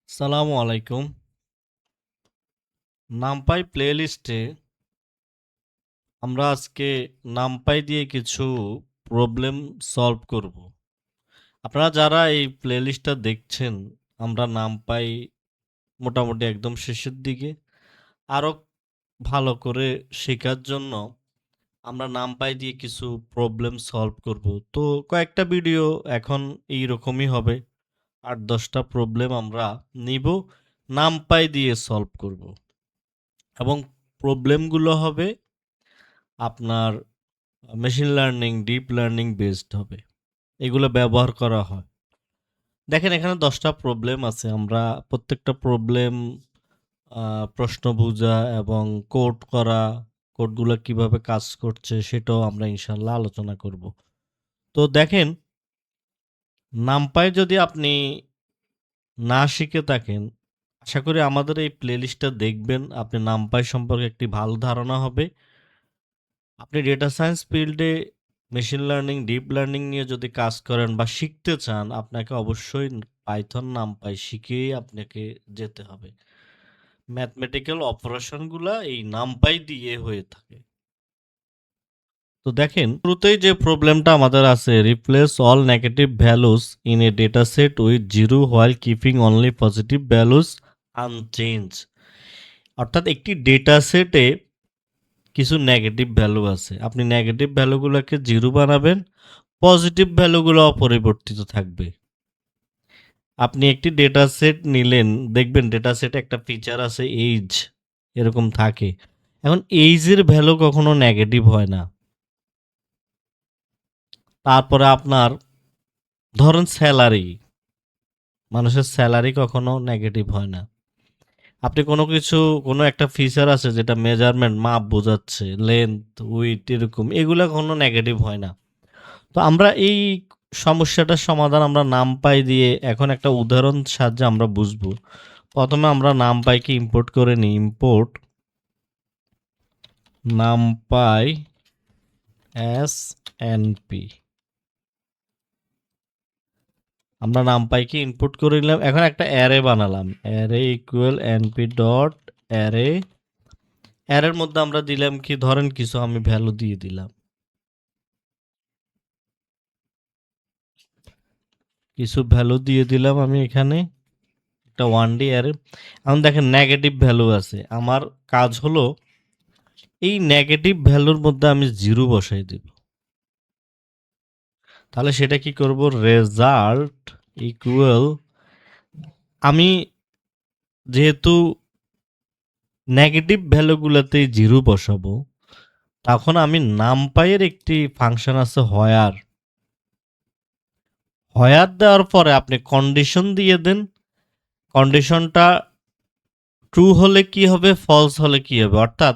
সালামু আলাইকুম। নামপাই প্লেলিস্টে আমরা আজকে নামপাই দিয়ে কিছু প্রবলেম সলভ করব। আপনারা যারা এই প্লেলিস্টটা দেখছেন, আমরা নামপাই মোটামুটি একদম শেষের দিকে। আরও ভালো করে শেখার জন্য আমরা নামপাই দিয়ে কিছু প্রবলেম সলভ করব। তো কয়েকটা ভিডিও এখন এইরকমই হবে। ৮-১০টা প্রবলেম আমরা নিব, নামপাই দিয়ে সলভ করব এবং প্রবলেমগুলো হবে আপনার machine learning, deep learning based হবে। এগুলো ব্যবহার করা হয়। দেখেন এখানে ১০টা প্রবলেম আছে। আমরা প্রত্যেকটা প্রবলেম প্রশ্ন বুঝা এবং কোড করা, কোডগুলো কিভাবে কাজ করছে সেটাও আমরা ইনশাআল্লাহ আলোচনা করব। তো দেখেন, নামপাই যদি আপনি না শিখে থাকেন, আশা করি আমাদের এই প্লেলিস্টটা দেখবেন, আপনি নামপাই সম্পর্কে একটি ভালো ধারণা হবে। আপনি ডেটা সায়েন্স ফিল্ডে মেশিন লার্নিং, ডিপ লার্নিং নিয়ে যদি কাজ করেন বা শিখতে চান, আপনাকে অবশ্যই পাইথন, নামপাই শিখেই আপনাকে যেতে হবে। ম্যাথমেটিক্যাল অপারেশনগুলা এই নামপাই দিয়ে হয়ে থাকে। তো দেখেন, শুরুতেই যে প্রবলেমটা আমাদের আছে, replace all negative values in a data set with zero while keeping only positive values unchange. অর্থাৎ একটি ডেটা সেটে কিছু নেগেটিভ ভ্যালু আছে, আপনি নেগেটিভ ভ্যালুগুলোকে জিরো বানাবেন, পজিটিভ ভ্যালুগুলো অপরিবর্তিত থাকবে। আপনি একটি ডেটা সেট নিলেন, দেখবেন ডেটা সেটে একটা ফিচার আছে এইজ, এরকম থাকে। এখন এইজের ভ্যালু কখনো নেগেটিভ হয় না। তারপরে আপনার ধরেন স্যালারি, মানুষের স্যালারি কখনো নেগেটিভ হয় না। আপনি কোনো কিছু, কোনো একটা ফিচার আছে যেটা মেজারমেন্ট, মাপ বোঝাচ্ছে, লেন্থ, উইথ, এরকম, এগুলো কখনো নেগেটিভ হয় না। তো আমরা এই সমস্যাটার সমাধান আমরা নামপাই দিয়ে এখন একটা উদাহরণ সাহায্যে আমরা বুঝবো। প্রথমে আমরা নামপাইকে ইম্পোর্ট করে নিই। Import NumPy as np. আমরা নামপাইকে ইনপুট করে নিলাম। এখন একটা অ্যারে বানালাম, array equal NP dot array. অ্যারের মধ্যে আমরা দিলাম কি, ধরেন কিছু আমি ভ্যালু দিয়ে দিলাম, কিছু ভ্যালু দিয়ে দিলাম আমি এখানে একটা 1D অ্যারে। এখন দেখেন নেগেটিভ ভ্যালু আছে, আমার কাজ হলো এই নেগেটিভ ভ্যালুর মধ্যে আমি জিরো বসাই দেব। তাহলে সেটা কি করব, রেজাল্ট ইকুয়াল, আমি যেহেতু নেগেটিভ ভ্যালুগুলোতে জিরো বসাবো, তখন আমি নামপাইয়ের একটি ফাংশন আছে হোয়ার। হোয়ার দেওয়ার পরে আপনি কন্ডিশন দিয়ে দেন। কন্ডিশনটা ট্রু হলে কি হবে, ফলস হলে কি হবে। অর্থাৎ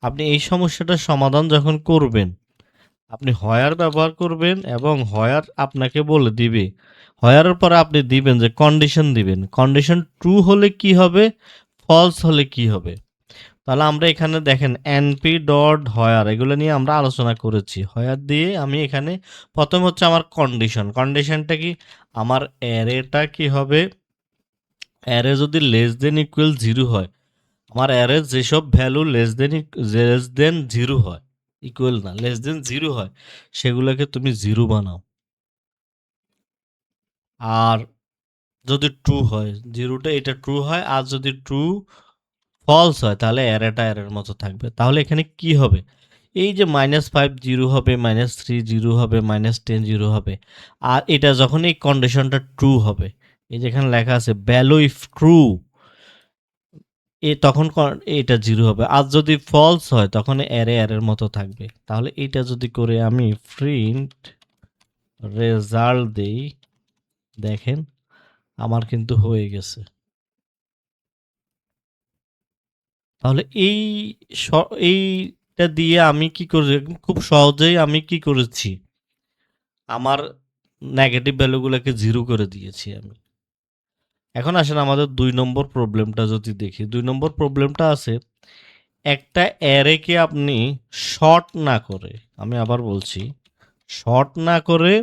আপনি এই সমস্যাটার সমাধান যখন করবেন, আপনি হোয়ার ব্যবহার করবেন এবং হোয়ার আপনাকে বলে দিবে, হোয়ারের পরে আপনি দিবেন যে কন্ডিশন দিবেন, কন্ডিশন ট্রু হলে কি হবে, ফলস হলে কি হবে। তাহলে আমরা এখানে দেখেন এনপি ডট হোয়ার, এগুলো নিয়ে আমরা আলোচনা করেছি। হোয়ার দিয়ে আমি এখানে প্রথম হচ্ছে আমার কন্ডিশন, কন্ডিশনটা কি, আমার অ্যারেটা কি হবে, অ্যারে যদি লেস দেন ইকুয়াল জিরো হয়, আমার অ্যারে যেসব ভ্যালু লেস দেন জিরো হয়, ইকুয়াল না, লেস দেন জিরো হয়, সেগুলোকে তুমি জিরো বানাও। আর যদি ট্রু হয়, জিরোটা এটা ট্রু হয়, আর যদি ট্রু ফলস হয় তাহলে অ্যারেটা অ্যারের মতো থাকবে। তাহলে এখানে কি হবে, এই যে -5 জিরো হবে, -3 জিরো হবে, -10 জিরো হবে। আর এটা যখন এই কন্ডিশনটা ট্রু হবে, এই যেখানে লেখা আছে ভ্যালু ইফ ট্রু, তখন এটা জিরো হবে। আর যদি ফলস হয় তখন অ্যারে অ্যারের মতো থাকবে। তাহলে এটা যদি করে আমি প্রিন্ট রেজাল্ট দেই, দেখেন আমার কিন্তু হয়ে গেছে। তাহলে এইটা দিয়ে আমি কি করি, খুব সহজেই আমি কি করেছি, আমার নেগেটিভ ভ্যালুগুলোকে জিরো করে দিয়েছি আমি। এখন আসেন আমাদের ২ নম্বর প্রবলেমটা যদি দেখি। ২ নম্বর প্রবলেমটা আছে, একটা অ্যারেকে আপনি শর্ট না করে, আমি আবার বলছি, শর্ট না করে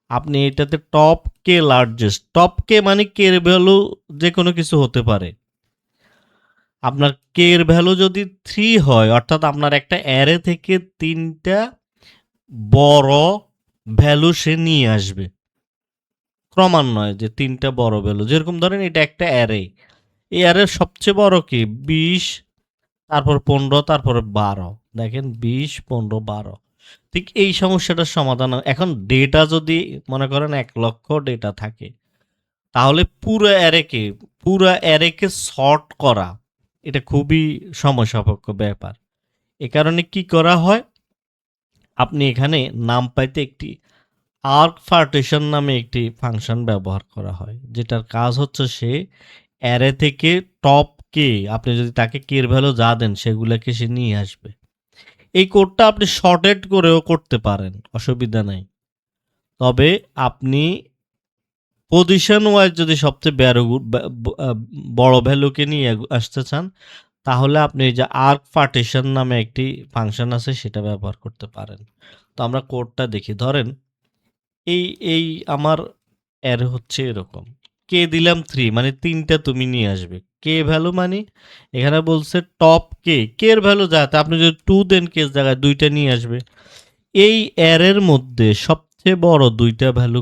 আপনি এটাতে টপ কে লার্জেস্ট, টপ কে মানে কে এর ভ্যালু যে কোনো কিছু হতে পারে। আপনার কে এর ভ্যালু যদি 3 হয় অর্থাৎ আপনার একটা অ্যারে থেকে 3টা বড় ভ্যালু সে নিয়ে আসবে ক্রমান্বয়ে, যে 3টা বড় ভ্যালু, যেরকম ধরেন এটা একটা অ্যারে, এই অ্যারের সবচেয়ে বড় কি 20, তারপর 15, তারপরে 12, দেখেন 20, 15, 12। ঠিক এই সমস্যাটার সমাধান এখন ডেটা যদি মনে করেন 1 লক্ষ ডেটা থাকে, তাহলে পুরো অ্যারেকে সর্ট করা এটা খুবই সময় সাপেক্ষ ব্যাপার। এ কারণে কি করা হয়, আপনি এখানে নামপাইতে একটি আর্ক পার্টিশন নামে একটি ফাংশন ব্যবহার করা হয়, যেটার কাজ হচ্ছে সে অ্যারে থেকে টপ কে, আপনি যদি তাকে কে এর ভ্যালু যা দেন সেগুলোকে সে নিয়ে আসবে। এই কোডটা আপনি শর্টেড করেও করতে পারেন, অসুবিধা নাই। তবে আপনি পজিশন ওয়াইজ যদি সবচেয়ে বড় ভ্যালুকে নিয়ে আসতে চান, তাহলে আপনি এই যে আর্ক পার্টিশন নামে একটি ফাংশন আছে সেটা ব্যবহার করতে পারেন। তো আমরা কোডটা দেখি। ধরেন এই এই আমার অ্যারে হচ্ছে এরকম, কে দিলাম 3 মানে 3টা তুমি নিয়ে আসবে। কে ভ্যালু মানে এখানে বলছে টপ কে, কে এর ভ্যালু যাতে আপনি যদি 2 দেন কে জায়গায় 2টা নিয়ে আসবে। এই অ্যারের মধ্যে সবচেয়ে বড় 2টা ভ্যালু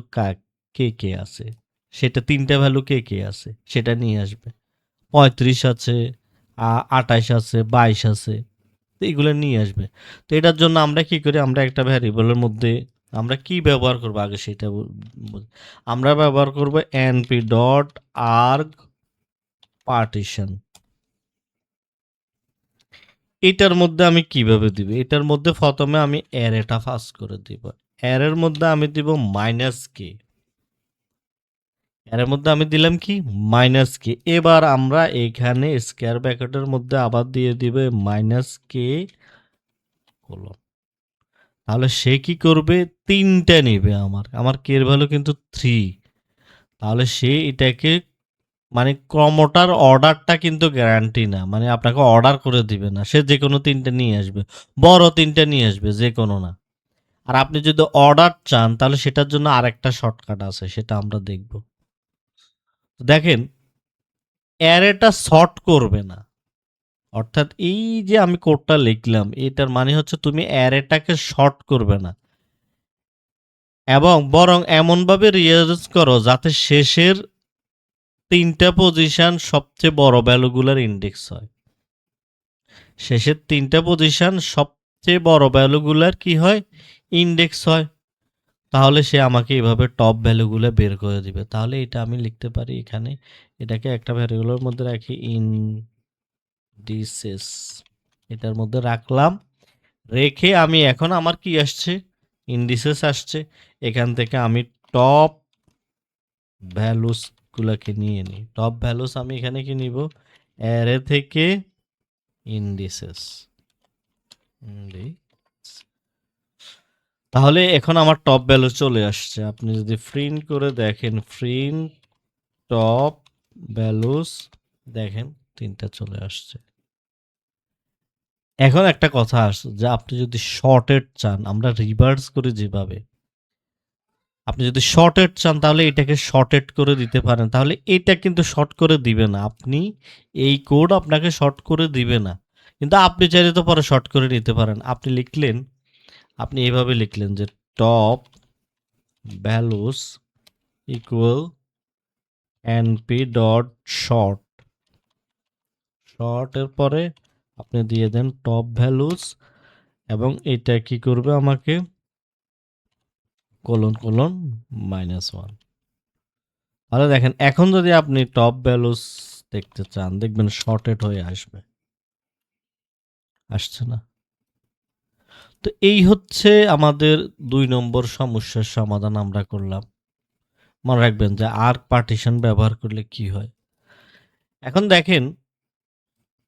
কে কে আছে, সেটা 3টা ভ্যালু কে কে আছে সেটা নিয়ে আসবে। 35 আছে, 28 আছে, 22 আছে, তো এগুলো নিয়ে আসবে। তো এটার জন্য আমরা কি করি, আমরা একটা ভ্যারিয়েবলের মধ্যে আমরা কি ব্যবহার করব আগে সেটা আমরা ব্যবহার করব np ডট arg পার্টিশন। এটার মধ্যে আমি কিভাবে দিব, এটার মধ্যে প্রথমে আমি অ্যারেটা পাস করে দিব। অ্যারের মধ্যে আমি দিব মাইনাস কে, এর মধ্যে আমি দিলাম কি মাইনাস কে। এবার আমরা এখানে স্কয়ার ব্র্যাকেটের মধ্যে আবার দিয়ে দিব মাইনাস কে কলন। তাহলে সে কি করবে, 3টা নেবে। আমার কে এর ভ্যালু কিন্তু 3, তাহলে সে এটাকে মানে ক্রমটার অর্ডারটা কিন্তু গ্যারান্টি না, মানে আপনাকে অর্ডার করে দিবে না, সে যে কোনো 3টা নিয়ে আসবে, বড় 3টা নিয়ে আসবে, যে কোনো না। আর আপনি যদি অর্ডার চান তাহলে সেটার জন্য আরেকটা শর্টকাট আছে, সেটা আমরা দেখব। দেখেন অ্যারেটা সর্ট করবে না, অর্থাৎ এই যে আমি কোডটা লিখলাম এটার মানে হচ্ছে তুমি অ্যারেটাকে শর্ট করবে না, এবং বরং এমনভাবে রিয়ারেঞ্জ করো যাতে শেষের 3টা পজিশন সবচেয়ে বড় ভ্যালুগুলোর ইন্ডেক্স হয়। শেষের 3টা পজিশন সবচেয়ে বড় ভ্যালুগুলোর কি হয়, ইন্ডেক্স হয়। তাহলে সে আমাকে এভাবে টপ ভ্যালুগুলো বের করে দিবে। তাহলে এটা আমি লিখতে পারি এখানে, এটাকে একটা ভ্যারিয়েবলের মধ্যে রাখি, ইন্ডিসেস, এটার মধ্যে রাখলাম। রেখে আমি এখন আমার কি আসছে, ইন্ডিসেস আসছে। এখান থেকে আমি টপ ভ্যালুসগুলোকে নিয়ে নিই। টপ ভ্যালুস আমি এখানে কি নিব, অ্যারে থেকে ইন্ডিসেস। তাহলে এখন আমার টপ ভ্যালু চলে আসছে। আপনি যদি প্রিন্ট করে দেখেন, প্রিন্ট টপ ভ্যালুস, দেখেন 3টা চলে আসছে। এখন একটা কথা আসছে যে আপনি যদি শর্টেড চান, আমরা রিভার্স করে যেভাবে, আপনি যদি শর্টেড চান তাহলে এটাকে শর্টেড করে দিতে পারেন। তাহলে এটা কিন্তু শর্ট করে দিবে না, আপনি এই কোড আপনাকে শর্ট করে দিবে না, কিন্তু আপনি চাইলে তো পরে শর্ট করে নিতে পারেন। আপনি লিখলেন, আপনি এইভাবে লিখলেন যে top values equal np dot short, short এর পরে আপনি দিয়ে দেন টপ ভ্যালুস, এবং এটা কি করবে আমাকে কোলন কোলন -1। তাহলে দেখেন এখন যদি আপনি টপ ভ্যালুস দেখতে চান, দেখবেন শর্টেড হয়ে আসবে, আসছে না। তো এই হচ্ছে আমাদের 2 নম্বর সমস্যার সমাধান আমরা করলাম। মনে রাখবেন যে আর্ক পার্টিশন ব্যবহার করলে কি হয়। এখন দেখেন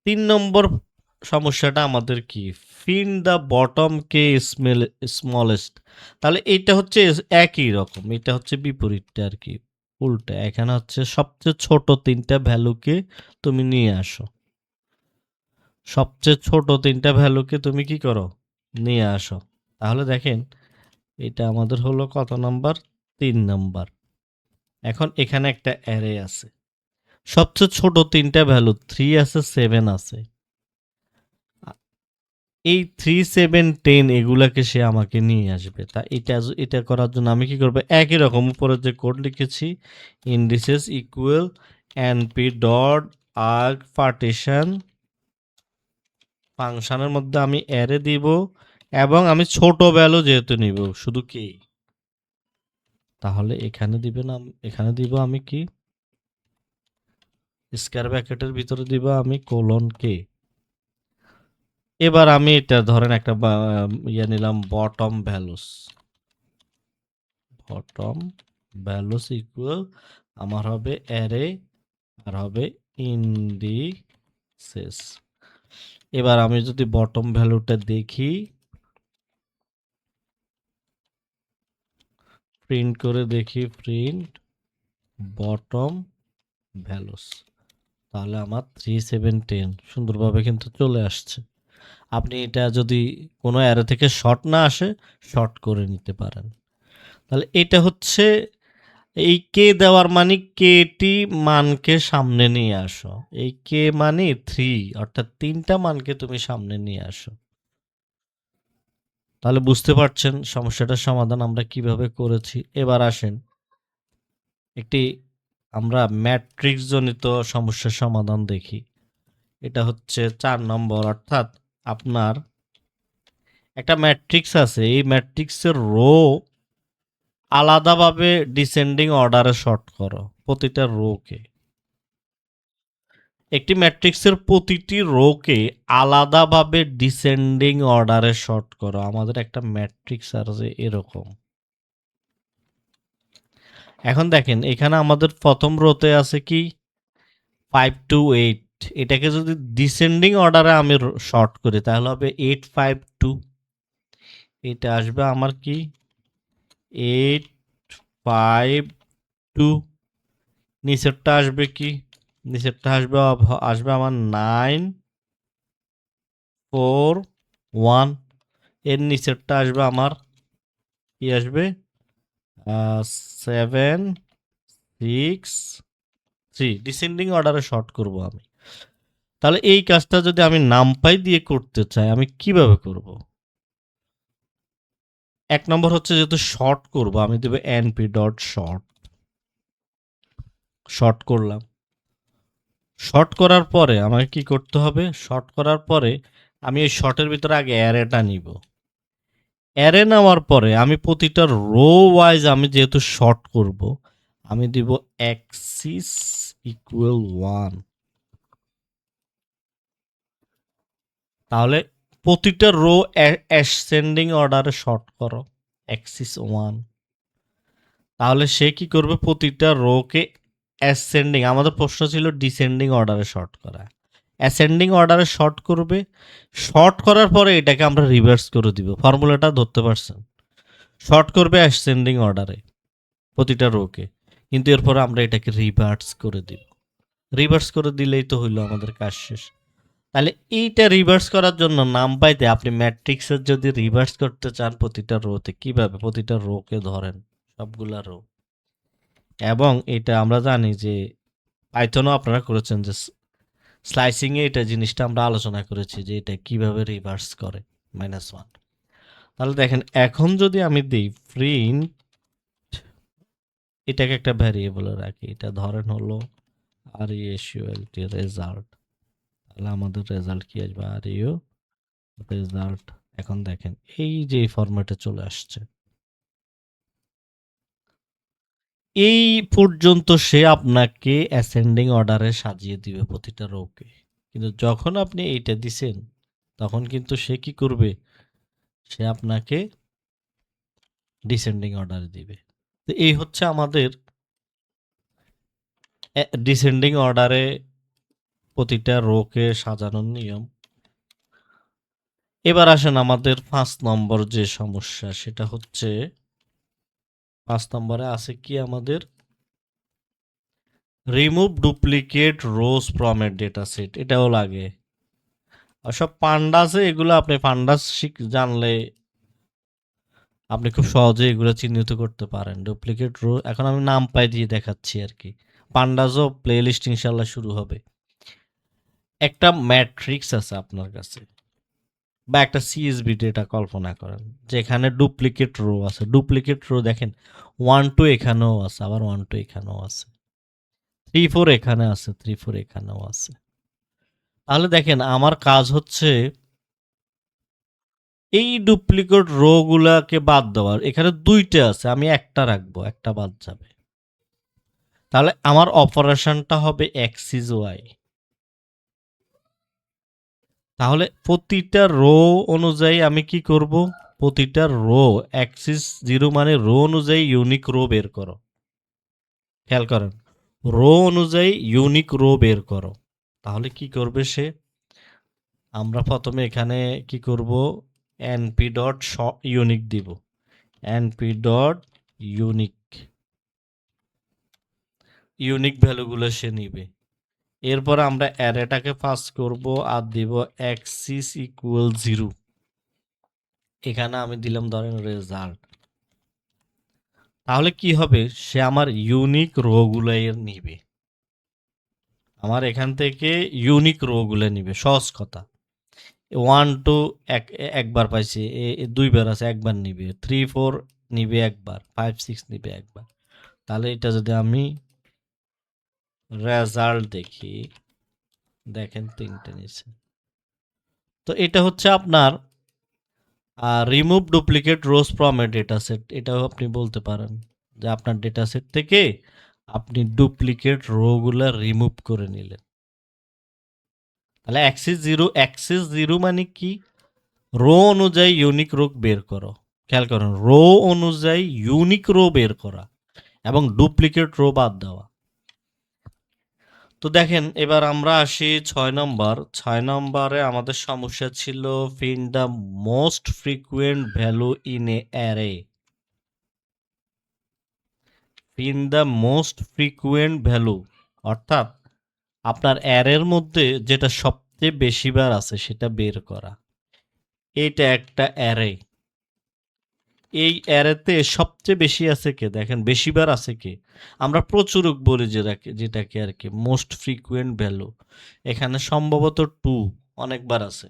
3 নম্বর সমস্যাটা আমাদের কি, ফিন্ড দ্য বটম কে স্মলেস্ট। তাহলে এটা হচ্ছে একই রকম, এটা হচ্ছে বিপরীতটা আর কি, উল্টা। এখানে হচ্ছে সবচেয়ে ছোট 3টা ভ্যালুকে তুমি নিয়ে আসো, সবচেয়ে ছোট 3টা ভ্যালুকে তুমি কি করো, নিয়ে আসো। তাহলে দেখেন এটা আমাদের হলো কত নাম্বার, 3 নাম্বার। এখন এখানে একটা অ্যারে আছে, সবচেয়ে ছোট 3টা ভ্যালু 3 আছে, 7 আছে। এই 3, 7, 10 এগুলাকে সে আমাকে নিয়ে আসবে। তা এটা করার জন্য আমি কি করব? একই রকম উপরে যে কোড লিখেছি, indices equal np dot arg partition ফাংশনের মধ্যে আমি অ্যারে দিব এবং আমি ছোট ভ্যালু যেহেতু নিব শুধু কি, তাহলে এখানে এখানে দিব আমি কি স্কয়ার ব্র্যাকেটের ভিতরে দিব আমি কোলন কে। এবার আমি এটা ধরেন একটা ইয়ে নিলাম বটম ভ্যালুস ইকুয়াল আমার হবে অ্যারে আর হবে ইন্ডিসেস। এবার আমি যদি বটম ভ্যালুটা দেখি, প্রিন্ট করে দেখি, প্রিন্ট বটম ভ্যালুস, তাহলে আমার 3, 7, 10 সুন্দরভাবে কিন্তু চলে আসছে। আপনি এটা যদি কোনো অ্যারে থেকে শর্ট না আসে, শর্ট করে নিতে পারেন। তাহলে এটা হচ্ছে এই কে দেওয়ার মানে কেটি মানকে সামনে নিয়ে আসো। এই কে মানে 3, অর্থাৎ 3টা মানকে তুমি সামনে নিয়ে আসো। তাহলে বুঝতে পারছেন সমস্যাটার সমাধান আমরা কিভাবে করেছি। এবার আসেন একটি আমরা ম্যাট্রিক্স জনিত সমস্যার সমাধান দেখি। এটা হচ্ছে 4 নম্বর, অর্থাৎ আপনার একটা ম্যাট্রিক্স আছে, এই ম্যাট্রিক্সের রো আলাদাভাবে ডিসেন্ডিং অর্ডারে শর্ট করো প্রতিটা রোকে। একটি ম্যাট্রিক্সের প্রতিটি রোকে আলাদাভাবে ডিসেন্ডিং অর্ডারে শর্ট করো। আমাদের একটা ম্যাট্রিক্স আছে এরকম। এখন দেখেন এখানে আমাদের প্রথম রোতে আছে কি 5 to 8, এটাকে যদি ডিসেন্ডিং অর্ডারে আমি শর্ট করি তাহলে হবে 8, 5, 2। এটা আসবে আমার কি 8, 5, 2। নিচেরটা আসবে কি, নিচেরটা আসবে আমার 9, 4, 1। এর নিচেরটা আসবে আমার কি আসবে 7, 6, 3। ডিসেন্ডিং অর্ডারে শর্ট করব আমি। তাহলে এই কাজটা যদি আমি নামপাই দিয়ে করতে চাই আমি কিভাবে করব? 1 নম্বর হচ্ছে যেহেতু শর্ট করব আমি দেব np ডট শর্ট করলাম। শর্ট করার পরে আমাকে কি করতে হবে? শর্ট করার পরে আমি এই শর্টের ভিতরে আগে অ্যারেটা নিব। অ্যারে নেওয়ার পরে আমি প্রতিটা রো ওয়াইজ আমি যেহেতু শর্ট করব আমি দিব অ্যাক্সিস ইকুয়াল 1। তাহলে প্রতিটা রো অ্যাসেন্ডিং অর্ডারে শর্ট করো অ্যাক্সিস 1। তাহলে সে কি করবে? প্রতিটা রোকে অ্যাসেন্ডিং, আমাদের প্রশ্ন ছিল ডিসেন্ডিং অর্ডারে শর্ট করা, অ্যাসেন্ডিং অর্ডারে শর্ট করবে। শর্ট করার পরে এটাকে আমরা রিভার্স করে দিব। ফর্মুলাটা ধরতে পারছেন? শর্ট করবে অ্যাসেন্ডিং অর্ডারে প্রতিটা রোকে, কিন্তু এরপরে আমরা এটাকে রিভার্স করে দিব। রিভার্স করে দিলেই তো হইলো আমাদের কাজ শেষ। তাহলে এইটা রিভার্স করার জন্য নাম পাইতে আপনি ম্যাট্রিক্সের যদি রিভার্স করতে চান প্রতিটা রোতে, কিভাবে? প্রতিটা রোকে ধরেন সবগুলা রো, এবং এটা আমরা জানি যে পাইথনও আপনারা করেছেন যে স্লাইসিংয়ে এটা জিনিসটা আমরা আলোচনা করেছি যে এটা কিভাবে রিভার্স করে -1। তাহলে দেখেন এখন যদি আমি দিই প্রিন্ট, এটাকে একটা ভ্যারিয়েবলে রাখি, এটা ধরেন হলো RESULT রেজাল্ট, তাহলে আমাদের রেজাল্ট কি আসবে? REU result. এখন দেখেন এই যে ফরম্যাটে চলে আসছে, এই পর্যন্ত সে আপনাকে অ্যাসেন্ডিং অর্ডারে সাজিয়ে দিবে প্রতিটা রোকে। কিন্তু যখন আপনি এইটা দিছেন তখন কিন্তু সে কি করবে? সে আপনাকে ডিসেন্ডিং অর্ডারে দিবে। তো এই হচ্ছে আমাদের ডিসেন্ডিং অর্ডারে প্রতিটা রোকে সাজানোর নিয়ম। এবার আসেন আমাদের 5 নম্বর যে সমস্যা, সেটা হচ্ছে 5 নম্বরে আছে কি আমাদের remove duplicate rose from a data set. এটাও লাগে। আর সব পান্ডাসে এগুলো আপনি পান্ডাস জানলে আপনি খুব সহজে এগুলো চিহ্নিত করতে পারেন। ডুপ্লিকেট রো এখন আমি নামপাই দিয়ে দেখাচ্ছি আরকি। পান্ডাজও প্লেলিস্ট ইনশাআল্লাহ শুরু হবে। একটা ম্যাট্রিক্স আছে আপনার কাছে বা একটা CSV ডেটা কল্পনা করেন যেখানে ডুপ্লিকেট রো আছে। ডুপ্লিকেট রো দেখেন 1, 2 এখানেও আছে, আবার 1, 2 এখানেও আছে। 3, 4 এখানে আছে, 3, 4 এখানেও আছে। তাহলে দেখেন আমার কাজ হচ্ছে এই ডুপ্লিকেট রো গুলাকে বাদ দেওয়ার। এখানে 2টা আছে, আমি একটা রাখবো, একটা বাদ যাবে। তাহলে আমার অপারেশনটা হবে এক্স ইজ ওয়াই। তাহলে প্রতিটা রো অনুযায়ী আমি কি করব? প্রতিটা রো অ্যাক্সিস 0 মানে রো অনুযায়ী ইউনিক রো বের করো। খেয়াল করেন, রো অনুযায়ী ইউনিক রো বের করো। তাহলে কি করবে সে? আমরা প্রথমে এখানে কি করব? np ডট ইউনিক দিব। np ডট ইউনিক ইউনিক ভ্যালুগুলো সে নিবে। এরপর আমরা অ্যারেটাকে পাস করব আর দিব অ্যাক্সিস ইকুয়াল 0। এখানে আমি দিলাম ধরেন রেজাল্ট। তাহলে কি হবে? সে আমার ইউনিক রো গুলো নিবে। আমার এখান থেকে ইউনিক রো গুলো নিবে, সহজ কথা। 1, 2 একবার পাইছে, 2 বার আছে, একবার নিবে। 3, 4 নিবে একবার, 5, 6 নিবে একবার। তাহলে এটা যদি আমি রেজাল্ট দেখি, দেখেন 3টে নিছে। তো এটা হচ্ছে আপনার remove duplicate rose from a data set. এটাও আপনি বলতে পারেন যে আপনার ডেটা সেট থেকে আপনি ডুপ্লিকেট রোগুলা রিমুভ করে নিলেন। তাহলে অ্যাক্সিস জিরো মানে কি? রো অনুযায়ী ইউনিক রো বের করো। খেয়াল করুন, রো অনুযায়ী ইউনিক রো বের করা এবং ডুপ্লিকেট রো বাদ দেওয়া। তো দেখেন এবার আমরা আসি 6 নম্বর। 6 নম্বরে আমাদের সমস্যা ছিল find the most frequent value in a array. find the most frequent value অর্থাৎ আপনার অ্যারের মধ্যে যেটা সবচেয়ে বেশিবার আছে সেটা বের করা। এটা একটা অ্যারে। এই অ্যারেতে সবচেয়ে বেশি আছে কে? দেখেন বেশিবার আছে কে? আমরা প্রচুরক বলি যেটাকে আর কি মোস্ট ফ্রিকুয়েন্ট ভ্যালু। এখানে সম্ভবত 2 অনেকবার আছে।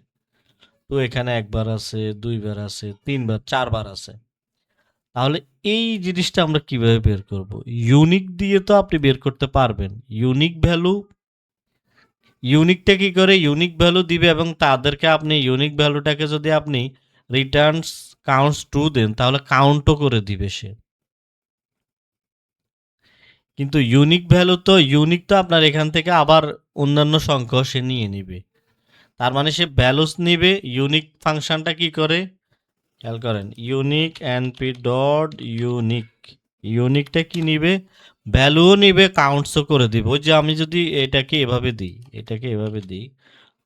তো এখানে একবার আছে, 2 বার আছে, 3 বার, 4 বার আছে। তাহলে এই জিনিসটা আমরা কিভাবে বের করব? ইউনিক দিয়ে তো আপনি বের করতে পারবেন। ইউনিকটা কি করে? ইউনিক ভ্যালু দিবে এবং তাদেরকে আপনি ইউনিক ভ্যালুটাকে যদি আপনি রিটার্নস কাউন্টস ট্রু দেন তাহলে কাউন্টও করে দিবে সে। কিন্তু ইউনিক তো আপনার এখান থেকে আবার অন্যান্য সংখ্যাও সে নিয়ে নিবে। তার মানে সে ভ্যালুস নিবে। ইউনিক ফাংশনটা কি করে? খেয়াল করেন, ইউনিক এনপি ডট ইউনিক। ইউনিকটা কি নিবে? ভ্যালুও নিবে, কাউন্টসও করে দিবে। ওই যে আমি যদি এটাকে এভাবে দিই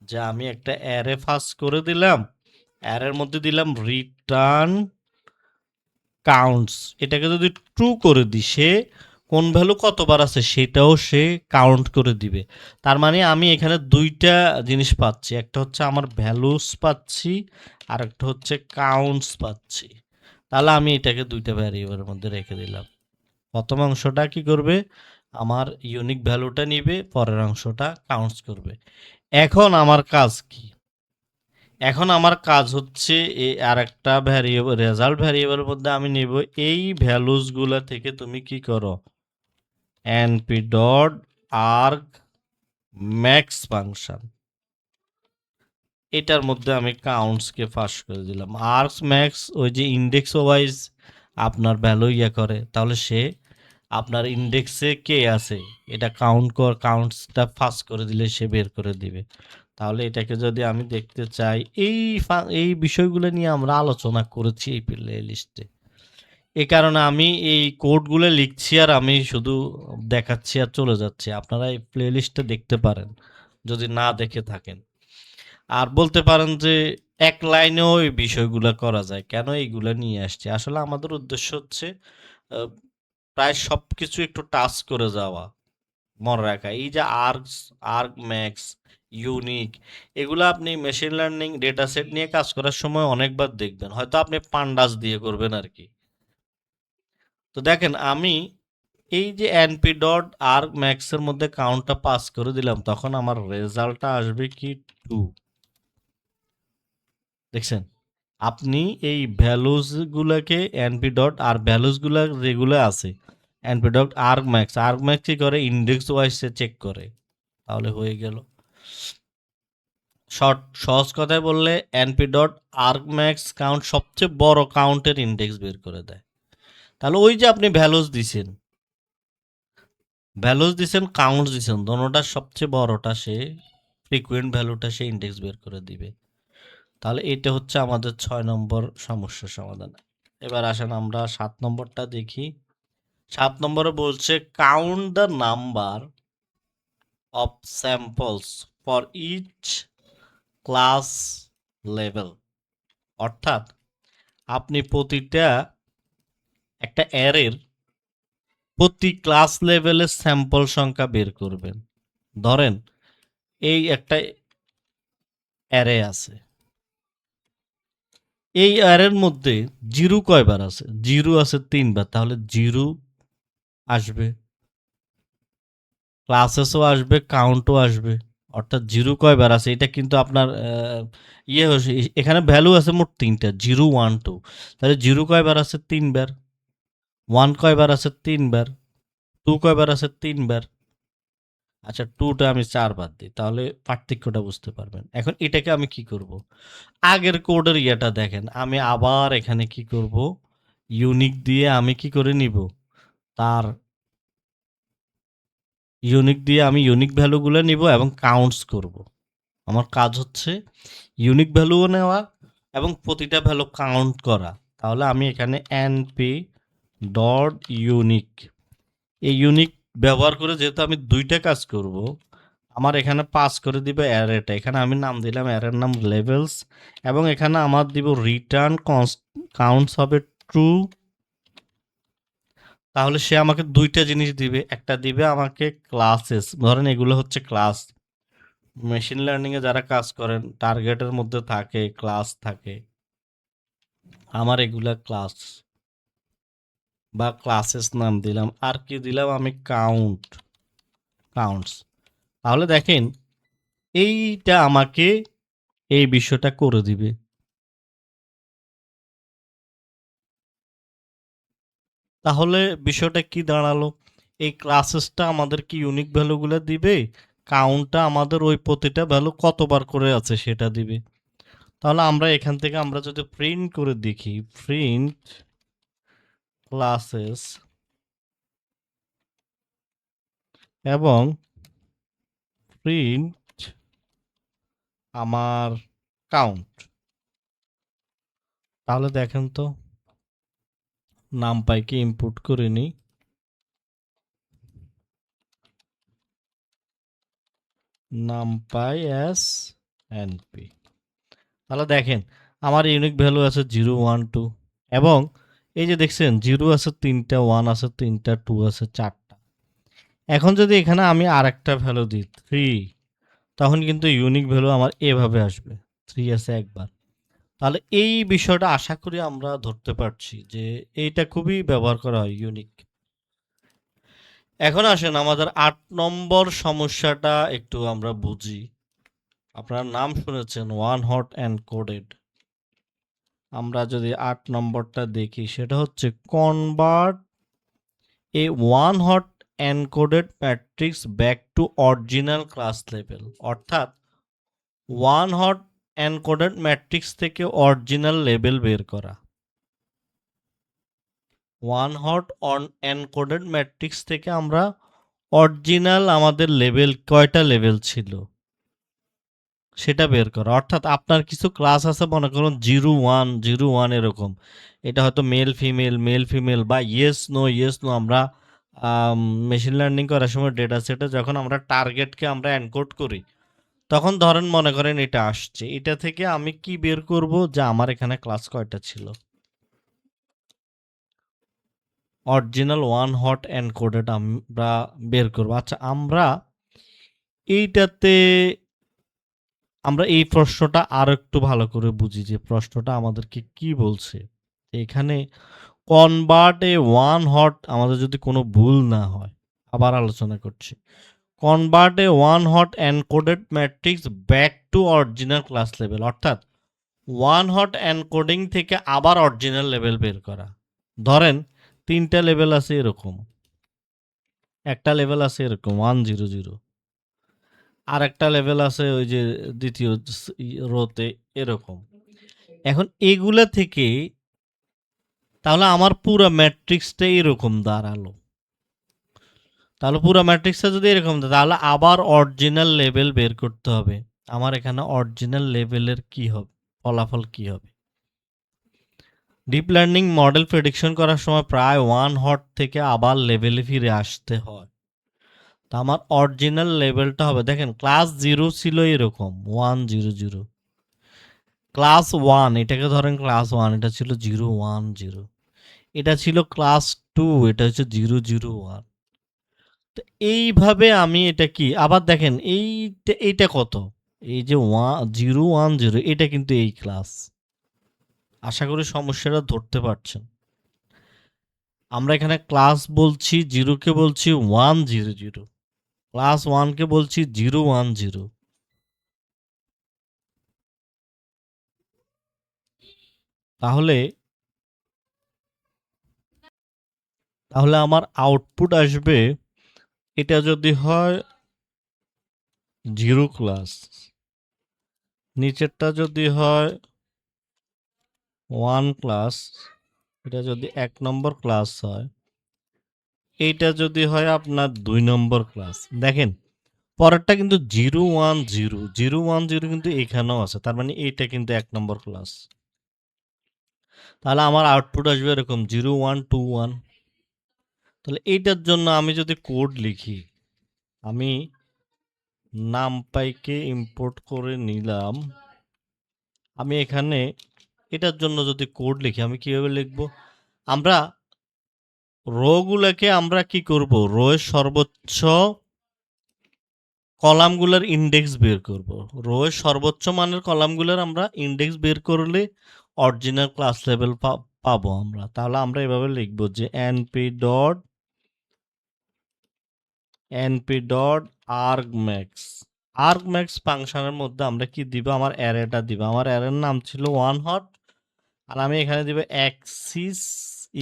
যে আমি একটা অ্যারে পাস করে দিলাম, অ্যারের মধ্যে দিলাম রিটার্ন কাউন্টস। এটাকে যদি ট্রু করে দিই, সে কোন ভ্যালু কতবার আছে সেটাও সে কাউন্ট করে দিবে। তার মানে আমি এখানে 2টা জিনিস পাচ্ছি, একটা হচ্ছে আমার ভ্যালুস পাচ্ছি আর একটা হচ্ছে কাউন্টস পাচ্ছি। তাহলে আমি এটাকে 2টা ভ্যারিয়েবলের মধ্যে রেখে দিলাম। প্রথম অংশটা কি করবে? আমার ইউনিক ভ্যালুটা নিবে, পরের অংশটা কাউন্টস করবে। এখন আমার কাজ কি? এখন আমার কাজ হচ্ছে আর একটা ভ্যারিয়েবল, রেজাল্ট ভ্যারিয়েবলের মধ্যে আমি নেব এই ভ্যালুসগুলা থেকে তুমি কি করো? NP dot arg max function, এটার মধ্যে আমি কাউন্টসকে ফাঁস করে দিলাম। আর্গস ম্যাক্স ওই যে ইন্ডেক্স ওয়াইজ আপনার ভ্যালু করে, তাহলে সে আপনার ইন্ডেক্সে কে আছে এটা কাউন্টসটা ফাঁস করে দিলে সে বের করে দিবে। তাহলে এটাকে যদি আমি দেখতে চাই, এই বিষয়গুলো নিয়ে আমরা আলোচনা করেছি এই প্লে লিস্টে। এই কারণে আমি এই কোডগুলো লিখছি আর আমি শুধু দেখাচ্ছি আর চলে যাচ্ছি। আপনারা এই প্লে লিস্টটা দেখতে পারেন যদি না দেখে থাকেন। আর বলতে পারেন যে এক লাইনেও এই বিষয়গুলো করা যায়, কেন এইগুলো নিয়ে আসছে? আসলে আমাদের উদ্দেশ্য হচ্ছে আহ, প্রায় সবকিছু একটু টাচ করে যাওয়া, মনে রাখা। এই যে আর্গ ম্যাক্স ইউনিক, এগুলো আপনি মেশিন লার্নিং ডেটা সেট নিয়ে কাজ করার সময় অনেকবার দেখবেন, হয়তো আপনি পান্ডাস দিয়ে করবেন আর কি। তো দেখেন আমি এই যে এনপি ডট আর্ক ম্যাক্সের মধ্যে কাউন্টটা পাস করে দিলাম, তখন আমার রেজাল্টটা আসবে কি 2। দেখছেন, আপনি এই ভ্যালুসগুলোকে এনপি ডট আর ভ্যালুসগুলো যেগুলো আছে এনপি ডট আর্ক ম্যাক্স কি করে, ইন্ডেক্স ওয়াইজ সে চেক করে, তাহলে হয়ে গেল। সহজ কথায় বললে NP dot arg max count সবচেয়ে বড় কাউন্টের ইন্ডেক্স বের করে দেয়। তাহলে ওই যে আপনি ভ্যালুস দিছেন কাউন্ট দিছেন, দোনোটার সবচেয়ে বড়টা সে ফ্রিকুয়েন্ট ভ্যালুটা সে ইন্ডেক্স বের করে দিবে। তাহলে এটা হচ্ছে আমাদের 6 নম্বর সমস্যার সমাধান। এবার আসেন আমরা 7 নম্বরটা দেখি। 7 নম্বরে বলছে count the number of samples for each class level. অর্থাৎ আপনি প্রতিটা একটা অ্যারের প্রতি ক্লাস লেভেলের স্যাম্পল সংখ্যা বের করবেন। ধরেন এই একটা অ্যারে আছে, এই অ্যারের মধ্যে জিরো কয়বার আছে, জিরো আছে 3বার, তাহলে জিরো আসবে, ক্লাসেসও আসবে, কাউন্টও আসবে। অর্থাৎ জিরো কয়বার আছে এটা কিন্তু আপনার এখানে ভ্যালু আছে মোট 3টা, 0 1 2। তাহলে জিরো কয়বার আছে 3বার, 1 কয়বার আছে 3বার, 2 কয়বার আছে 3বার। আচ্ছা 2টা আমি 4বার দিই, তাহলে পার্থক্যটা বুঝতে পারবেন। এখন এটাকে আমি কি করব, আগের কোডের ইয়েটা দেখেন, আমি আবার এখানে কি করব, ইউনিক দিয়ে আমি কি করে নিব, তার ইউনিক দিয়ে আমি ইউনিক ভ্যালুগুলো নিব এবং কাউন্টস করব। আমার কাজ হচ্ছে ইউনিক ভ্যালুও নেওয়া এবং প্রতিটা ভ্যালু কাউন্ট করা। তাহলে আমি এখানে এনপি ডট ইউনিক, এই ইউনিক ব্যবহার করে যেহেতু আমি 2টা কাজ করব, আমার এখানে পাস করে দিবে অ্যারেটা। এখানে আমি নাম দিলাম অ্যারের নাম লেভেলস, এবং এখানে আমার দিব রিটার্ন কাউন্টস হবে ট্রু। তাহলে সে আমাকে 2টা জিনিস দিবে, একটা দিবে আমাকে ক্লাসেস, ধরেন এগুলো হচ্ছে ক্লাস। মেশিন লার্নিংয়ে যারা কাজ করেন টার্গেটের মধ্যে থাকে, ক্লাস থাকে, আমার এগুলা ক্লাস বা ক্লাসেস নাম দিলাম। আর কি দিলাম আমি, কাউন্টস। তাহলে দেখেন এইটা আমাকে এই বিষয়টা করে দিবে। তাহলে বিষয়টা কি দাঁড়ালো, এই ক্লাসেসটা আমাদের কি ইউনিক ভ্যালুগুলো দিবে, কাউন্টটা আমাদের ওই প্রতিটা ভ্যালু কতবার করে আছে সেটা দিবে। তাহলে আমরা এখান থেকে আমরা যদি প্রিন্ট করে দেখি, প্রিন্ট ক্লাসেস এবং প্রিন্ট আমার কাউন্ট, তাহলে দেখেন তো নামপাইকে ইনপুট করে নিই, নামপাই এস এনপি। তাহলে দেখেন আমার ইউনিক ভ্যালু আছে 0 1 2, এবং এই যে দেখছেন 0 আছে 3টা, 1 আছে 3টা, 2 আছে 4টা। এখন যদি এখানে আমি আরেকটা ভ্যালু দিই 3, তখন কিন্তু ইউনিক ভ্যালু আমার এভাবে আসবে, 3 আছে একবার। তাহলে এই বিষয়টা আশা করি আমরা ধরতে পারছি যে এইটা খুবই ব্যবহার করা হয়, ইউনিক। এখন আসেন আমাদের 8 নম্বর সমস্যাটা একটু আমরা বুঝি। আপনার নাম শুনেছেন ওয়ান হট এনকোডেড। আমরা যদি 8 নম্বরটা দেখি, সেটা হচ্ছে convert A one hot encoded matrix back to original class level. অর্থাৎ ওয়ান হট এনকোডেড ম্যাট্রিক্স থেকে অরিজিনাল লেভেল বের করা। ওয়ান হট এনকোডেড ম্যাট্রিক্স থেকে আমরা অরিজিনাল আমাদের লেভেল কয়টা লেভেল ছিল সেটা বের করা। অর্থাৎ আপনার কিছু ক্লাস আছে, মনে করুন 0 1 এরকম, এটা হয়তো মেল ফিমেল বা ইয়েস নো। আমরা মেশিন লার্নিং করার সময় ডেটা সেটে যখন আমরা টার্গেটকে আমরা এনকোড করি, তখন ধরেন মনে করেন এটা আসছে, এটা থেকে আমি কি বের করব, যে আমার এখানে ক্লাস কয়টা ছিল, অরিজিনাল ওয়ান হট এনকোডেড আমরা বের করব। আচ্ছা আমরা এইটাতে আমরা এই প্রশ্নটা আর একটু ভালো করে বুঝি যে প্রশ্নটা আমাদেরকে কি বলছে। এখানে কনভার্ট এ ওয়ান হট, আমাদের যদি কোনো ভুল না হয়, আবার আলোচনা করছি। Convert A one hot encoded matrix back to original class level, অর্থাৎ ওয়ান হট এনকোডিং থেকে আবার অরিজিনাল লেভেল বের করা। ধরেন 3টা লেভেল আছে এরকম, একটা লেভেল আছে এরকম 100, আর একটা লেভেল আছে ওই যে দ্বিতীয় রোতে এরকম। এখন এগুলা থেকে তাহলে আমার পুরো ম্যাট্রিক্সটা এরকম দাঁড়ালো। তাহলে পুরো ম্যাট্রিক্সটা যদি এরকম তাহলে আবার অরিজিনাল লেভেল বের করতে হবে। আমার এখানে অরিজিনাল লেভেলের কি হবে, ফলাফল কি হবে? ডিপ লার্নিং মডেল প্রেডিকশন করার সময় প্রায় ওয়ান হট থেকে আবার লেভেলে ফিরে আসতে হয়। তা আমার অরিজিনাল লেভেলটা হবে, দেখেন ক্লাস 0 ছিল এরকম 100, ক্লাস 1 এটাকে ধরেন ক্লাস 1, এটা ছিল 010, এটা ছিল ক্লাস 2, এটা হচ্ছে 001। তো এইভাবে আমি এটা কি আবার দেখেন এইটা কত, এই যে 010 এটা কিন্তু এই ক্লাস। আশা করি সমস্যাটা ধরতে পারছেন। আমরা এখানে ক্লাস বলছি, 0কে বলছি 100, ক্লাস 1কে বলছি 010। তাহলে তাহলে আমার আউটপুট আসবে, এটা যদি হয় 0 ক্লাস, নিচেরটা যদি হয় 1 ক্লাস, এটা যদি 1 নম্বর ক্লাস হয়, এইটা যদি হয় আপনার 2 নম্বর ক্লাস। দেখেন পরেরটা কিন্তু 010 কিন্তু এখানেও আছে, তার মানে এইটা কিন্তু 1 নম্বর ক্লাস। তাহলে আমার আউটপুট আসবে এরকম 0121। তাহলে এইটার জন্য আমি যদি কোড লিখি, আমি নামপাইকে ইম্পোর্ট করে নিলাম। আমি এখানে এটার জন্য যদি কোড লিখি, আমি কিভাবে লিখব? আমরা রোগুলোকে আমরা কি করব, রোয়ের সর্বোচ্চ কলামগুলোর ইন্ডেক্স বের করব। রোয়ের সর্বোচ্চ মানের কলামগুলোর আমরা ইন্ডেক্স বের করলে অরিজিনাল ক্লাস লেভেল পাবো আমরা। তাহলে আমরা এভাবে লিখব যে np.argmax, argmax ফাংশনের মধ্যে আমরা কি দিব, আমার অ্যারেটা দিব। আমার অ্যারের নাম ছিল 1 হট, আর আমি এখানে দিব axis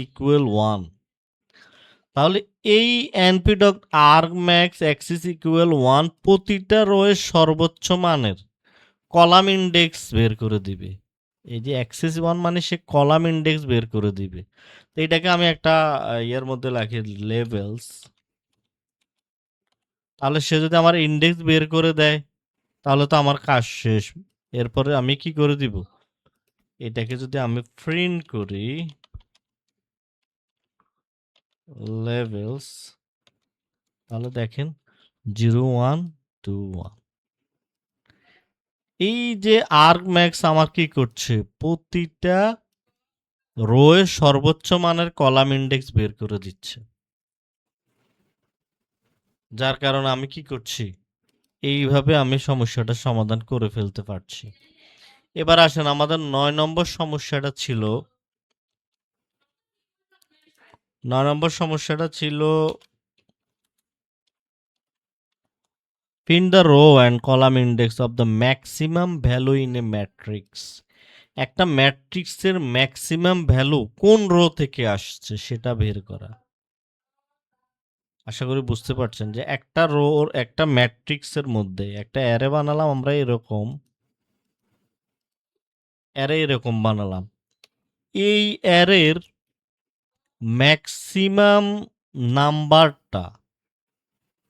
equal 1। তাহলে এই np.argmax axis equal 1 প্রতিটা রোয়ের সর্বোচ্চ মানের কলাম ইন্ডেক্স বের করে দিবে। এই যে axis 1 মানে সে কলাম ইন্ডেক্স বের করে দিবে। তো এটাকে আমি একটা ইয়ের মধ্যে রাখি, লেভেলস। তাহলে সে যদি আমার ইন্ডেক্স বের করে দেয় তাহলে তো আমার কাজ শেষ। এরপরে আমি কি করে দিব, এটাকে যদি আমি প্রিন্ট করি লেভেলস, তাহলে দেখেন 0121। এই যে আর্গম্যাক্স আমার কি করছে, প্রতিটা রোয়ের সর্বোচ্চ মানের কলাম ইন্ডেক্স বের করে দিচ্ছে। যার কারণে আমি কি করছি, এইভাবে আমি সমস্যাটার সমাধান করে ফেলতে পারছি। এবার আসেন আমাদের 9 নম্বর সমস্যাটা ছিল, 9 নম্বর সমস্যাটা ছিল find the row and column index of the maximum value in a matrix। একটা ম্যাট্রিক্সের ম্যাক্সিমাম ভ্যালু কোন রো থেকে আসছে সেটা বের করা। আশা করি বুঝতে পারছেন যে একটা রো, একটা ম্যাট্রিক্সের মধ্যে একটা অ্যারে বানালাম আমরা, এরকম অ্যারে এরকম বানালাম। এই অ্যারের ম্যাক্সিমাম নাম্বারটা,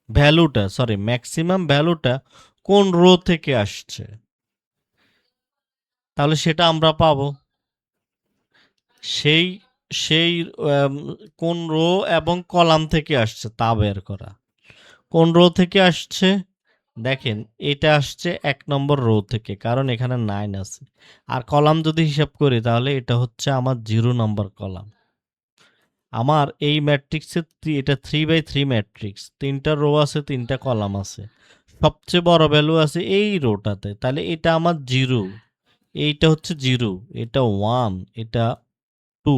ভ্যালুটা, সরি ম্যাক্সিমাম ভ্যালুটা কোন রো থেকে আসছে, তাহলে সেটা আমরা পাবো। সেই সেই কোন রো এবং কলাম থেকে আসছে তা বের করা। কোন রো থেকে আসছে, দেখেন এটা আসছে 1 নম্বর রো থেকে, কারণ এখানে 9 আছে। আর কলাম যদি হিসাব করি তাহলে এটা হচ্ছে আমার 0 নম্বর কলাম। আমার এই ম্যাট্রিক্সের এটা 3/3 ম্যাট্রিক্স, 3টা রো আছে, 3টা কলাম আছে, সবচেয়ে বড় ভ্যালু আছে এই রোটাতে, তাহলে এটা আমার 0, এইটা হচ্ছে 0, এটা 1, এটা 2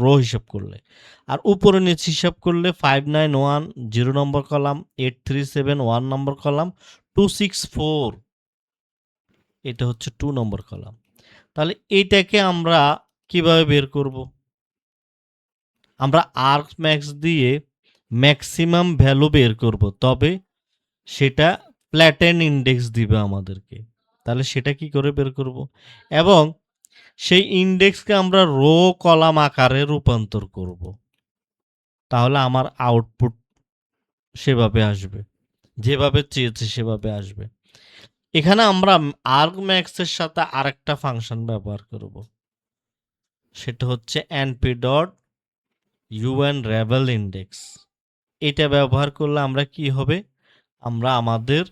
রো হিসাব করলে। আর উপরে নিচে হিসাব করলে 591 0 নম্বর কলাম, 837 1 নম্বর কলাম, 264 এটা হচ্ছে 2 নম্বর কলাম। তাহলে এইটাকে আমরা কিভাবে বের করব? আমরা আর্ক ম্যাক্স দিয়ে ম্যাক্সিমাম ভ্যালু বের করব, তবে সেটা প্ল্যাটেন ইন্ডেক্স দিবে আমাদেরকে। তাহলে সেটা কি করে বের করব? এবং সেই ইন্ডেক্সকে আমরা রো কলাম আকারে রূপান্তর করব, তাহলে আমার আউটপুট সেভাবে আসবে, যেভাবে চেয়েছে সেভাবে আসবে। এখানে আমরা আর্গ ম্যাক্সের সাথে আরেকটা ফাংশন ব্যবহার করব, সেটা হচ্ছে np dot un ravel index। এটা ব্যবহার করলে আমরা কি হবে, আমরা আমাদের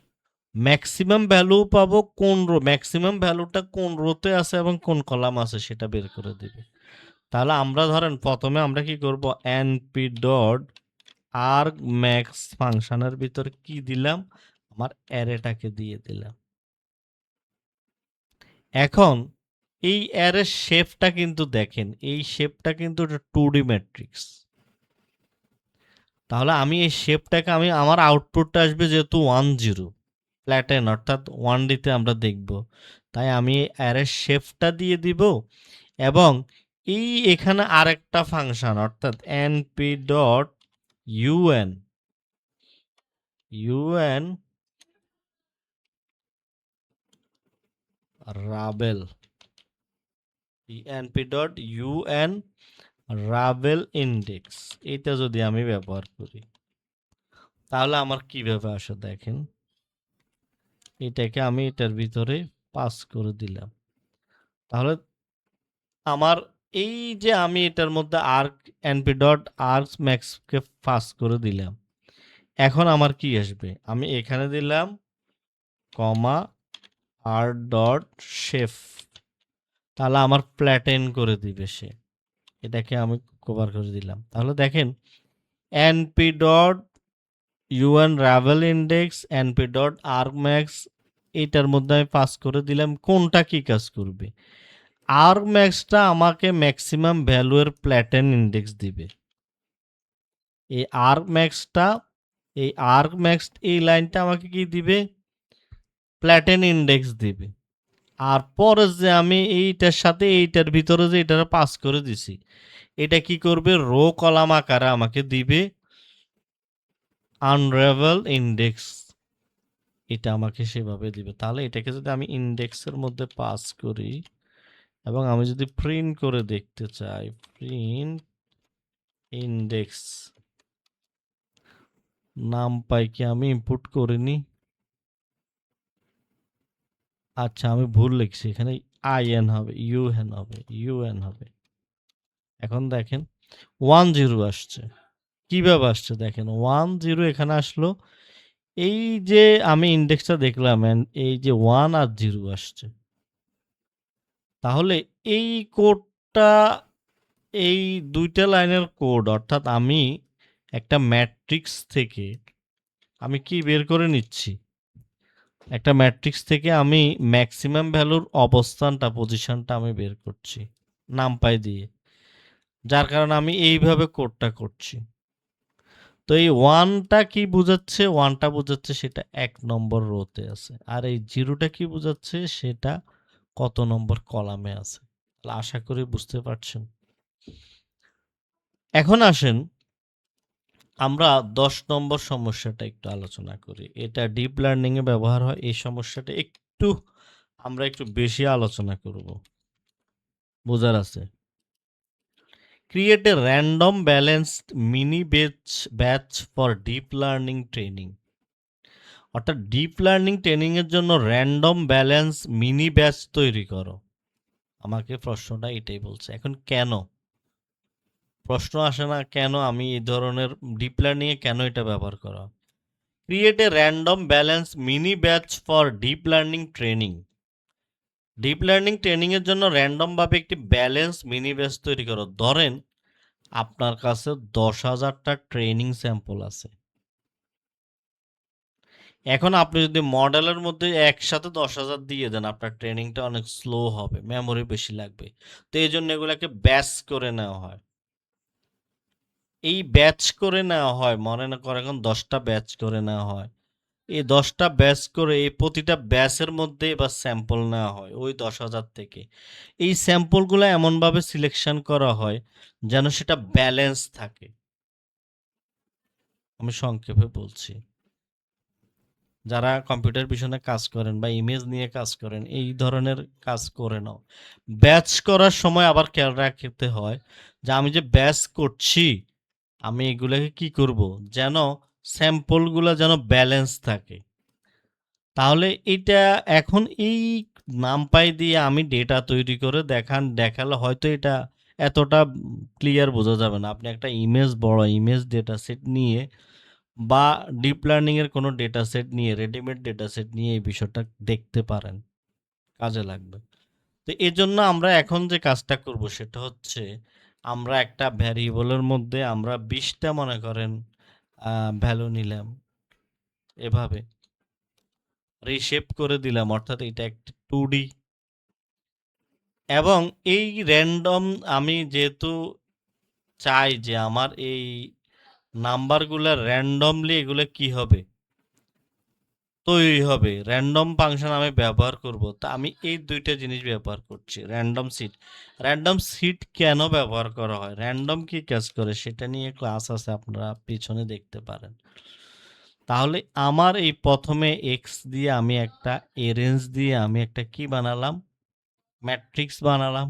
ম্যাক্সিমাম ভ্যালু পাবো, কোন রো ম্যাক্সিমাম ভ্যালুটা কোন রোতে আছে এবং কোন কলাম আছে সেটা বের করে দেবে। তাহলে আমরা ধরেন প্রথমে আমরা কি করব, np ডট arg max ফাংশনের ভিতর কি দিলাম, আমার অ্যারেটাকে দিয়ে দিলাম। এখন এই অ্যারের শেপটা কিন্তু দেখেন, এই শেপটা কিন্তু একটা 2D ম্যাট্রিক্স। তাহলে আমি এই শেপটাকে আমার আউটপুটটা আসবে যেহেতু 10 প্ল্যাটেন, অর্থাৎ 1D-তে আমরা দেখব, তাই আমি অ্যারের শেপটা দিয়ে দিব এবং এই এখানে আরেকটা ফাংশন অর্থাৎ np dot un ravel np dot un ravel index, এটা যদি আমি ব্যবহার করি তাহলে আমার কিভাবে আসে দেখেন, এটাকে আমি এটার ভিতরে পাস করে দিলাম। তাহলে আমার এই যে আমি এটার মধ্যে আর্ক np ডট আর্ক ম্যাক্সকে পাস করে দিলাম, এখন আমার কি আসবে, আমি এখানে দিলাম কমা আর ডট শেফ, তাহলে আমার প্ল্যাটেন করে দিবে সে, এটাকে আমি কভার করে দিলাম। তাহলে দেখেন np dot un ravel index np dot arg max, এটার মধ্যে আমি পাস করে দিলাম কোনটা কি কাজ করবে। arg maxটা আমাকে ম্যাক্সিমাম ভ্যালু এর প্ল্যাটেন ইন্ডেক্স দিবে। এই arg maxটা এই arg max এই লাইনটা আমাকে কি দিবে, প্ল্যাটেন ইন্ডেক্স দিবে। আর পরে যে আমি এইটার সাথে এইটার ভিতরে যে এটা পাস করে দিছি, এটা কি করবে, রো কলাম আকারে আমাকে দিবে আনরাভেল ইন্ডেক্স, এটা আমাকে সেভাবে দিবে। তাহলে এটাকে যদি আমি ইন্ডেক্সের মধ্যে পাস করি এবং আমি যদি প্রিন্ট করে দেখতে চাই, প্রিন্ট ইন্ডেক্স নাম পাই কি আমি ইনপুট করিনি, আচ্ছা আমি ভুল লিখছি, এখানে আইএন হবে, ইউএন হবে, ইউএন হবে। এখন দেখেন 10 আসছে, কিভাবে আসছে দেখেন 10 এখানে আসলো, এই যে আমি ইন্ডেক্সটা দেখলাম এই যে 1 আর 0 আসছে। তাহলে এই কোডটা, এই দুইটা লাইনের কোড, অর্থাৎ আমি একটা ম্যাট্রিক্স থেকে আমি কি বের করে নিচ্ছি, একটা ম্যাট্রিক্স থেকে আমি ম্যাক্সিমাম ভ্যালুর অবস্থানটা, পজিশনটা আমি বের করছি নামপাই দিয়ে, যার কারণে আমি এইভাবে কোডটা করছি। তো এই ওয়ানটা কি বোঝাচ্ছে, ওয়ানটা বোঝাচ্ছে সেটা 1 নম্বর রোতে আছে, আর এই 0টা কি বোঝাচ্ছে, সেটা কত নম্বর কলামে আছে। তাহলে আশা করি বুঝতে পারছেন। এখন আসেন আমরা 10 নম্বর সমস্যাটা একটু আলোচনা করি। এটা ডিপ লার্নিং এ ব্যবহার হয়, এই সমস্যাটা একটু আমরা একটু বেশি আলোচনা করব, বোঝার আছে। Create a random balanced mini batch for deep learning training, অর্থাৎ ডিপ লার্নিং ট্রেনিং এর জন্য র্যান্ডম ব্যালেন্স মিনি ব্যাচ তৈরি করো। আমাকে প্রশ্নটা এটাই বলছে। এখন কেন প্রশ্ন আসে না, কেন আমি এই ধরনের ডিপ লার্নিং এ কেন এটা ব্যবহার করা। Create a random balance mini batch for deep learning training, deep learning training এর জন্য র্যান্ডম ভাবে একটি ব্যালেন্স মিনি ব্যাচ তৈরি করো। ধরেন আপনার কাছে 10,000টা ট্রেনিং স্যাম্পল আছে। এখন আপনি যদি মডেলের মধ্যে একসাথে 10,000 দিয়ে দেন, আপনার ট্রেনিংটা অনেক স্লো হবে, মেমোরি বেশি লাগবে। তো এই জন্য এগুলাকে ব্যাচ করে নেওয়া হয়। এই ব্যাচ করে নেওয়া হয়, মনে না করে এখন 10টা ব্যাচ করে নেওয়া হয়। এই 10টা ব্যাচ করে এই প্রতিটা ব্যাচের মধ্যে এবার স্যাম্পল নেওয়া হয় ওই 10,000 থেকে। এই স্যাম্পলগুলো এমনভাবে সিলেকশন করা হয় যেন সেটা ব্যালেন্স থাকে। আমি সংক্ষেপে বলছি, যারা কম্পিউটার পিছনে কাজ করেন বা ইমেজ নিয়ে কাজ করেন, এই ধরনের কাজ করে নাও। ব্যাচ করার সময় আবার খেয়াল রাখতে হয় যে আমি যে ব্যাচ করছি, আমি এগুলোকে কি করব, যেন স্যাম্পলগুলো যেন ব্যালেন্স থাকে। তাহলে এটা এখন এই নামপাই দিয়ে আমি ডেটা তৈরি করে দেখালে হয়তো এটা এতটা ক্লিয়ার বোঝা যাবে না। আপনি একটা বড় ইমেজ ডেটা সেট নিয়ে বা ডিপ লার্নিং এর কোনো ডেটা সেট নিয়ে, রেডিমেড ডেটা সেট নিয়ে এই বিষয়টা দেখতে পারেন, কাজে লাগবে। তো এজন্য আমরা এখন যে কাজটা করব সেটা হচ্ছে, আমরা একটা ভ্যারিয়েবলের মধ্যে আমরা 20টা মনে করেন ভ্যালু নিলাম, এভাবে রিশেপ করে দিলাম, অর্থাৎ এটা একটা 2D। এবং এই র্যান্ডম, আমি যেহেতু চাই যে আমার এই নাম্বারগুলো র্যান্ডমলি এগুলো কি হবে, তৈরি হবে, র্যান্ডম ফাংশন আমি ব্যবহার করব। তা আমি এই দুইটা জিনিস ব্যবহার করছি, র্যান্ডম সিট। র্যান্ডম সিট কেন ব্যবহার করা হয়, র্যান্ডম কি কাজ করে, সেটা নিয়ে ক্লাস আছে, আপনারা পিছনে দেখতে পারেন। তাহলে আমার এই প্রথমে এক্স দিয়ে আমি একটা এরেঞ্জ দিয়ে আমি একটা কি বানালাম, ম্যাট্রিক্স বানালাম।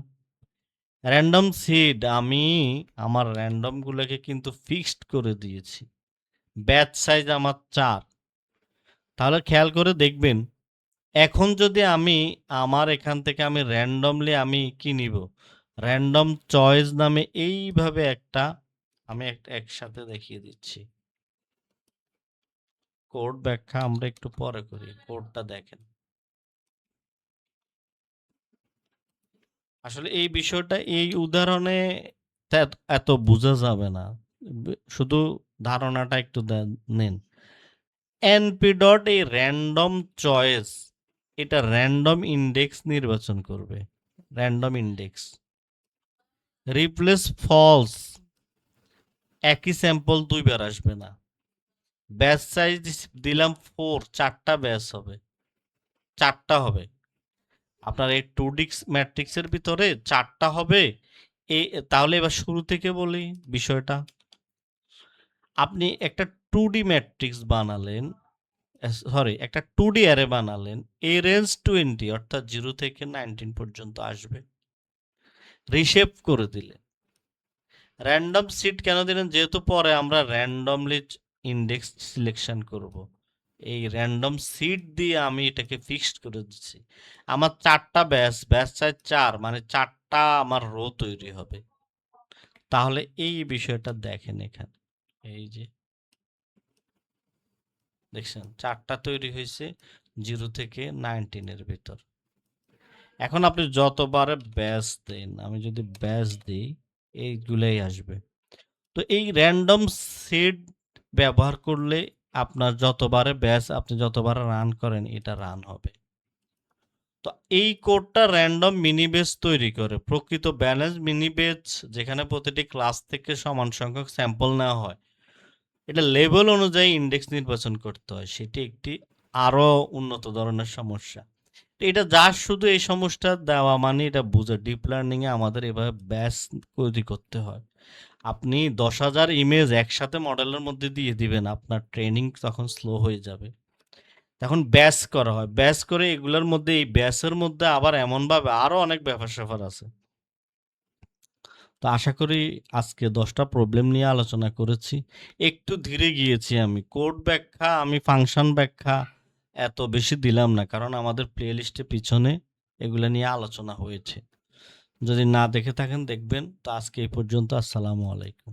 র্যান্ডম সিড, আমি আমার র্যান্ডমগুলোকে কিন্তু ফিক্সড করে দিয়েছি। ব্যাচ সাইজ আমার 4। তাহলে খেয়াল করে দেখবেন, এখন যদি আমি আমার এখান থেকে আমি র্যান্ডমলি আমি কি নিব, র্যান্ডম চয়েস নামে এইভাবে একটা, আমি একটা একসাথে দেখিয়ে দিচ্ছি। কোড ব্যাখ্যা আমরা একটু পরে করি, কোডটা দেখেন। আসলে এই বিষয়টা এই উদাহরণে এত বোঝা যাবে না, শুধু ধারণাটা একটু নেন। এনপি ডট এই র্যান্ডম চয়েস, এটা র্যান্ডম ইন্ডেক্স নির্বাচন করবে, র্যান্ডম ইন্ডেক্স। রিপ্লেস ফলস, একই স্যাম্পল দুইবার আসবে না। ব্যাচ সাইজ দিলাম 4, 4টা ব্যাচ হবে, 4টা হবে। আপনার এই 2D ম্যাট্রিক্সের ভিতরে 4টা হবে। তাহলে এবার শুরু থেকে বলি বিষয়টা। আপনি একটা 2D ম্যাট্রিক্স বানালেন, সরি একটা 2D অ্যারে বানালেন, এ রেঞ্জ 20 অর্থাৎ 0 থেকে 19 পর্যন্ত আসবে, রিশেপ করে দিলেন। র্যান্ডম সিট কেন দিলেন, যেহেতু পরে আমরা র্যান্ডমলি ইন্ডেক্স সিলেকশন করব, এই র্যান্ডম সিট দিয়ে আমি এটাকে ফিক্সড করে দিচ্ছি। আমার 4টা ব্যাচ সাইজ 4, মানে 4টা আমার রো তৈরি হবে। তাহলে এই বিষয়টা দেখেন এখানে, এই যে দেখছেন 4টা তৈরি হয়েছে 0 থেকে 19 এর ভিতর। এখন আপনি যতবার ব্যাচ দেন, আমি যদি ব্যাচ দিই এইগুলাই আসবে। তো এই র্যান্ডম সিড ব্যবহার করলে আপনার যতবারে ব্যাচ আপনি যতবার রান করেন এটা রান হবে। তো এই কোডটা র্যান্ডম মিনি বেস তৈরি করে। প্রকৃত ব্যালেন্স মিনি বেস যেখানে প্রতিটি ক্লাস থেকে সমান সংখ্যক স্যাম্পল নেওয়া হয়, এটা লেভেল অনুযায়ী ইন্ডেক্স নির্বাচন করতে হয়, সেটি একটি আরো উন্নত ধরনের সমস্যা। এটা যার শুধু এই সমস্যা দেওয়া মানে এটা বুঝে ডিপ লার্নিং এ আমাদের এভাবে ব্যাচ তৈরি করতে হয়। আপনি 10,000 ইমেজ একসাথে মডেলের মধ্যে দিয়ে দিবেন, আপনার ট্রেনিং তখন স্লো হয়ে যাবে। তখন ব্যাচ করা হয়, ব্যাচ করে এগুলোর মধ্যে, এই ব্যাচের মধ্যে আবার এমনভাবে আরো অনেক ব্যাপার-স্যাপার আছে। তো আশা করি আজকে 10টা প্রবলেম নিয়ে আলোচনা করেছি। একটু ধীরে গিয়েছি আমি। কোড ব্যাখ্যা, আমি ফাংশন ব্যাখ্যা এত বেশি দিলাম না। কারণ আমাদের প্লেলিস্টে পিছনে এগুলা নিয়ে আলোচনা হয়েছে। যদি না দেখে থাকেন দেখবেন। তো আজকে এই পর্যন্ত। আসসালামু আলাইকুম।